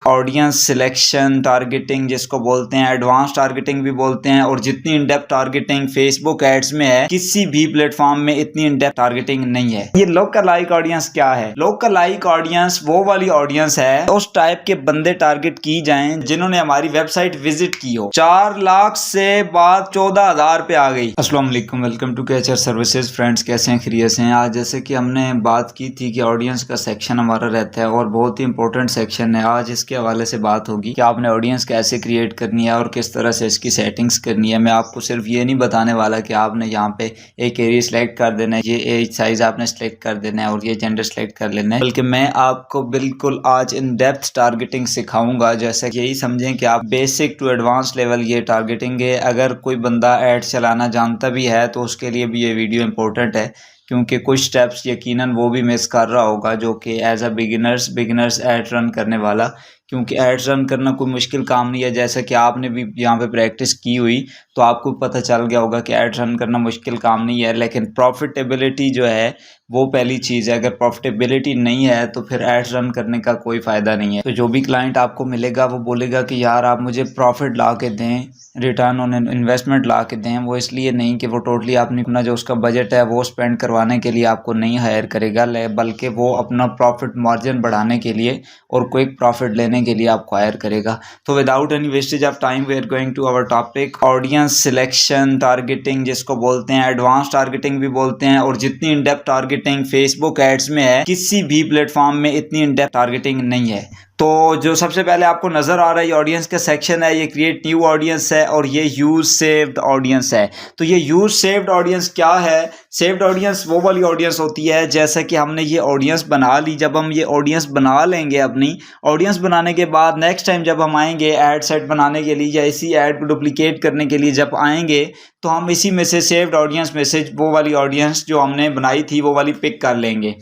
Audience selection targeting जिसको बोलते हैं, एडवांस टारगेटिंग भी बोलते हैं, और जितनी in depth targeting Facebook ads में है किसी भी प्लेटफॉर्म में इतनी इन डेप्थ टारगेटिंग नहीं है। ये लोकल लाइक ऑडियंस क्या है? लोकल लाइक ऑडियंस वो वाली ऑडियंस है उस टाइप के बंदे टारगेट की जाएं जिन्होंने हमारी वेबसाइट विजिट की हो। 4 लाख से बात 14,000 पे आ गई। अस्सलाम वालेकुम, वेलकम टू केएचआर सर्विसेज। फ्रेंड्स कैसे हैं? खैरियत से हैं? आज जैसे कि हमने बात की थी कि ऑडियंस का सेक्शन हमारा रहता है और बहुत ही इंपॉर्टेंट सेक्शन है। आज इसके हवाले से बात होगी कि आपने ऑडियंस कैसे क्रिएट करनी है और किस तरह से इसकी सेटिंग्स करनी है। मैं आपको सिर्फ ये नहीं बताने वाला कि आपने यहाँ पे एक एरिया सेलेक्ट कर देना है, ये एज साइज आपने सेलेक्ट कर देना है और ये जेंडर सेलेक्ट कर लेना है, बल्कि मैं आपको बिल्कुल आज इन डेप्थ टारगेटिंग सिखाऊंगा। जैसे कि यही समझें कि आप बेसिक टू एडवांस लेवल ये टारगेटिंग है। अगर कोई बंदा एड चलाना जानता भी है तो उसके लिए भी ये वीडियो इंपॉर्टेंट है, क्योंकि कुछ स्टेप्स यकीनन वो भी मिस कर रहा होगा जो कि as a beginners ad run करने वाला, क्योंकि एड्स रन करना कोई मुश्किल काम नहीं है। जैसा कि आपने भी यहाँ पे प्रैक्टिस की हुई तो आपको पता चल गया होगा कि एड्स रन करना मुश्किल काम नहीं है, लेकिन प्रॉफिटेबिलिटी जो है वो पहली चीज़ है। अगर प्रॉफिटेबिलिटी नहीं है तो फिर एड्स रन करने का कोई फ़ायदा नहीं है। तो जो भी क्लाइंट आपको मिलेगा वो बोलेगा कि यार आप मुझे प्रॉफिट ला के दें, रिटर्न ऑन इन्वेस्टमेंट ला के दें। वो इसलिए नहीं कि वो टोटली अपना जो उसका बजट है वो स्पेंड करवाने के लिए आपको नहीं हायर करेगा, बल्कि वो अपना प्रॉफिट मार्जिन बढ़ाने के लिए और क्विक प्रॉफिट लेने के लिए आपको हायर करेगा। तो without any wastage of time we are going to our topic, audience selection targeting जिसको बोलते हैं, एडवांस टारगेटिंग भी बोलते हैं, और जितनी in depth targeting Facebook ads में है किसी भी प्लेटफॉर्म में इतनी इन डेप्थ टारगेटिंग नहीं है। तो जो सबसे पहले आपको नज़र आ रहा है ये ऑडियंस का सेक्शन है, ये क्रिएट न्यू ऑडियंस है और ये यूज सेव्ड ऑडियंस है। तो ये यूज सेव्ड ऑडियंस क्या है? सेव्ड ऑडियंस वो वाली ऑडियंस होती है जैसा कि हमने ये ऑडियंस बना ली। जब हम ये ऑडियंस बना लेंगे, अपनी ऑडियंस बनाने के बाद नेक्स्ट टाइम जब हम आएंगे ऐड सेट बनाने के लिए या इसी ऐड को डुप्लीकेट करने के लिए जब आएंगे तो हम इसी में से सेव्ड ऑडियंस में से वो वाली ऑडियंस जो हमने बनाई थी वो वाली पिक कर लेंगे।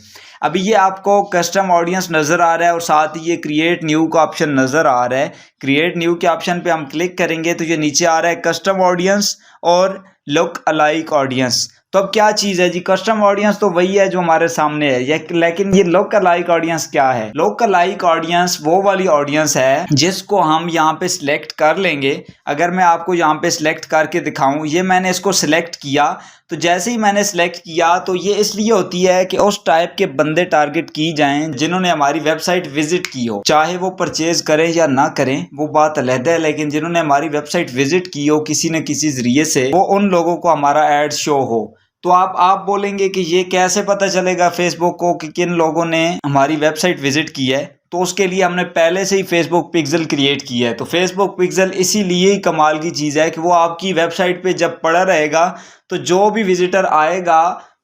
अभी ये आपको कस्टम ऑडियंस नज़र आ रहा है और साथ ही ये क्रिएट न्यू का ऑप्शन नज़र आ रहा है। क्रिएट न्यू के ऑप्शन पे हम क्लिक करेंगे तो ये नीचे आ रहा है कस्टम ऑडियंस और लुक अलाइक ऑडियंस। तो अब क्या चीज़ है जी? कस्टम ऑडियंस तो वही है जो हमारे सामने है, लेकिन ये लुक अलाइक ऑडियंस क्या है? लुक अलाइक ऑडियंस वो वाली ऑडियंस है जिसको हम यहाँ पे सिलेक्ट कर लेंगे। अगर मैं आपको यहाँ पे सिलेक्ट करके दिखाऊं, ये मैंने इसको सिलेक्ट किया, तो जैसे ही मैंने सिलेक्ट किया तो ये इसलिए होती है कि उस टाइप के बंदे टारगेट की जाएं जिन्होंने हमारी वेबसाइट विजिट की हो। चाहे वो परचेज करें या ना करें वो बात अलग है, लेकिन जिन्होंने हमारी वेबसाइट विजिट की हो किसी न किसी जरिए से, वो उन लोगों को हमारा एड शो हो। तो आप बोलेंगे कि ये कैसे पता चलेगा फेसबुक को कि किन लोगों ने हमारी वेबसाइट विजिट की है? तो उसके लिए हमने पहले से ही फेसबुक पिक्सल क्रिएट किया है। तो फेसबुक पिक्सल इसीलिए ही कमाल की चीज़ है कि वो आपकी वेबसाइट पे जब पड़ा रहेगा तो जो भी विजिटर आएगा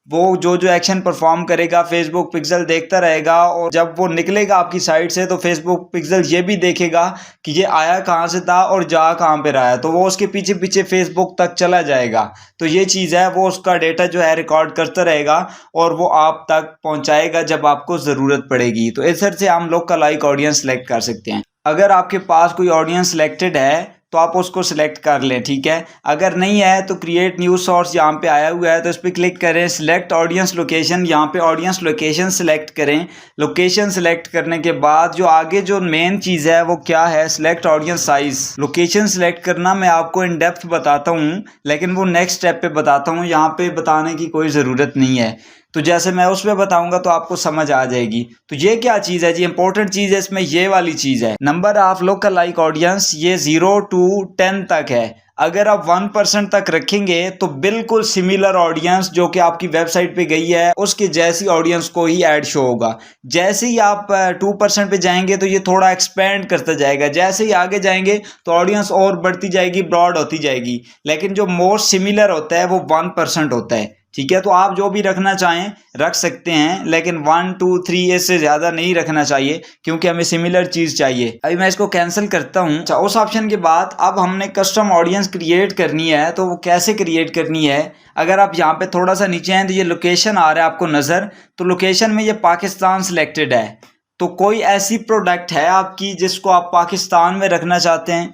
वो जो एक्शन परफॉर्म करेगा फेसबुक पिक्सल देखता रहेगा, और जब वो निकलेगा आपकी साइट से तो फेसबुक पिक्सल ये भी देखेगा कि ये आया कहाँ से था और जा कहाँ पे रहा है, तो वो उसके पीछे पीछे फेसबुक तक चला जाएगा। तो ये चीज़ है, वो उसका डेटा जो है रिकॉर्ड करता रहेगा और वो आप तक पहुँचाएगा जब आपको ज़रूरत पड़ेगी। तो इस तरह से हम लोग का लाइक ऑडियंस सेलेक्ट कर सकते हैं। अगर आपके पास कोई ऑडियंस सिलेक्टेड है तो आप उसको सिलेक्ट कर लें, ठीक है। अगर नहीं है तो क्रिएट न्यू सोर्स यहाँ पे आया हुआ है तो इस पर क्लिक करें, सिलेक्ट ऑडियंस लोकेशन, यहाँ पे ऑडियंस लोकेशन सिलेक्ट करें। लोकेशन सिलेक्ट करने के बाद जो आगे जो मेन चीज़ है वो क्या है? Select audience size. Location select करना मैं आपको इन डेप्थ बताता हूँ, लेकिन वो नेक्स्ट स्टेप पे बताता हूँ, यहाँ पे बताने की कोई ज़रूरत नहीं है। तो जैसे मैं उस पर बताऊंगा तो आपको समझ आ जाएगी। तो ये क्या चीज़ है जी? इंपॉर्टेंट चीज़ है इसमें ये वाली चीज़ है, number of local like audience, ये 0 to 10 तक है। अगर आप 1% तक रखेंगे तो बिल्कुल सिमिलर ऑडियंस जो कि आपकी वेबसाइट पे गई है उसके जैसी ऑडियंस को ही ऐड शो होगा। जैसे ही आप 2% पे जाएंगे तो ये थोड़ा एक्सपेंड करता जाएगा, जैसे ही आगे जाएंगे तो ऑडियंस और बढ़ती जाएगी, ब्रॉड होती जाएगी, लेकिन जो मोस्ट सिमिलर होता है वो 1% होता है, ठीक है। तो आप जो भी रखना चाहें रख सकते हैं, लेकिन 1 2 3 इससे ज़्यादा नहीं रखना चाहिए क्योंकि हमें सिमिलर चीज़ चाहिए। अभी मैं इसको कैंसिल करता हूँ। अच्छा, उस ऑप्शन के बाद अब हमने कस्टम ऑडियंस क्रिएट करनी है, तो वो कैसे क्रिएट करनी है? अगर आप यहाँ पे थोड़ा सा नीचे हैं तो ये लोकेशन आ रहा है आपको नज़र, तो लोकेशन में ये पाकिस्तान सिलेक्टेड है। तो कोई ऐसी प्रोडक्ट है आपकी जिसको आप पाकिस्तान में रखना चाहते हैं?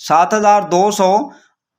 7,200،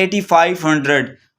8,500.